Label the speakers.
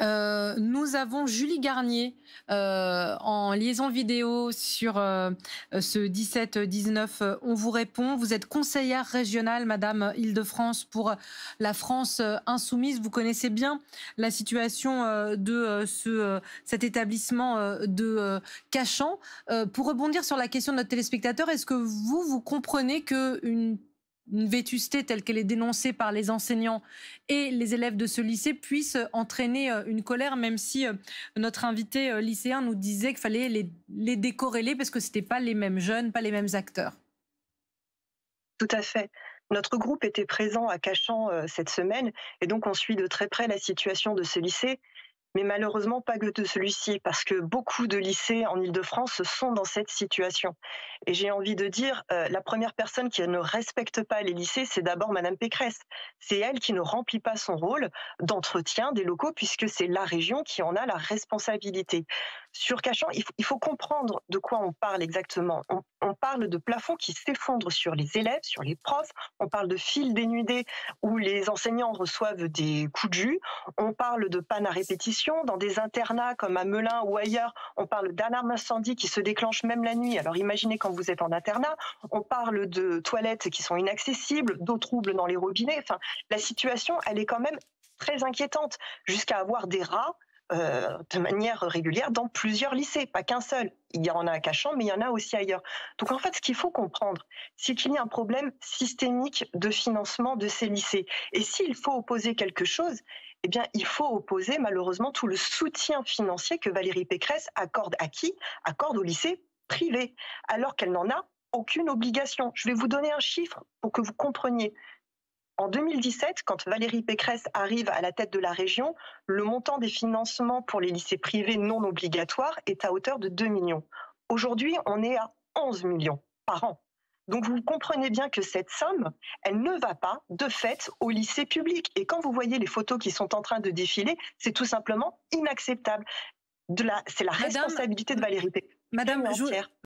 Speaker 1: Nous avons Julie Garnier en liaison vidéo sur ce 17-19. On vous répond. Vous êtes conseillère régionale, Madame Île-de-France, pour la France insoumise. Vous connaissez bien la situation cet établissement de Cachan. Pour rebondir sur la question de notre téléspectateur, est-ce que vous comprenez qu'une vétusté telle qu'elle est dénoncée par les enseignants et les élèves de ce lycée puisse entraîner une colère, même si notre invité lycéen nous disait qu'il fallait les décorréler parce que ce n'étaient pas les mêmes jeunes, pas les mêmes acteurs?
Speaker 2: Tout à fait. Notre groupe était présent à Cachan cette semaine et donc on suit de très près la situation de ce lycée. Mais malheureusement, pas que de celui-ci, parce que beaucoup de lycées en Île-de-France sont dans cette situation. Et j'ai envie de dire, la première personne qui ne respecte pas les lycées, c'est d'abord Madame Pécresse. C'est elle qui ne remplit pas son rôle d'entretien des locaux, puisque c'est la région qui en a la responsabilité. Sur Cachan, il faut comprendre de quoi on parle exactement. On parle de plafonds qui s'effondrent sur les élèves, sur les profs. On parle de fils dénudés où les enseignants reçoivent des coups de jus. On parle de panne à répétition. Dans des internats comme à Melun ou ailleurs, on parle d'alarmes incendie qui se déclenchent même la nuit. Alors imaginez quand vous êtes en internat, on parle de toilettes qui sont inaccessibles, d'eau trouble dans les robinets. Enfin, la situation, elle est quand même très inquiétante, jusqu'à avoir des rats de manière régulière dans plusieurs lycées, pas qu'un seul. Il y en a à Cachan, mais il y en a aussi ailleurs. Donc en fait, ce qu'il faut comprendre, c'est qu'il y a un problème systémique de financement de ces lycées. Et s'il faut opposer quelque chose, eh bien, il faut opposer malheureusement tout le soutien financier que Valérie Pécresse accorde à qui? Accorde aux lycées privés, alors qu'elle n'en a aucune obligation. Je vais vous donner un chiffre pour que vous compreniez. En 2017, quand Valérie Pécresse arrive à la tête de la région, le montant des financements pour les lycées privés non obligatoires est à hauteur de 2 millions. Aujourd'hui, on est à 11 millions par an. Donc vous comprenez bien que cette somme, elle ne va pas de fait au lycée public. Et quand vous voyez les photos qui sont en train de défiler, c'est tout simplement inacceptable. C'est la
Speaker 1: Madame,
Speaker 2: responsabilité de Valérie Pécresse
Speaker 1: Madame,
Speaker 2: entière.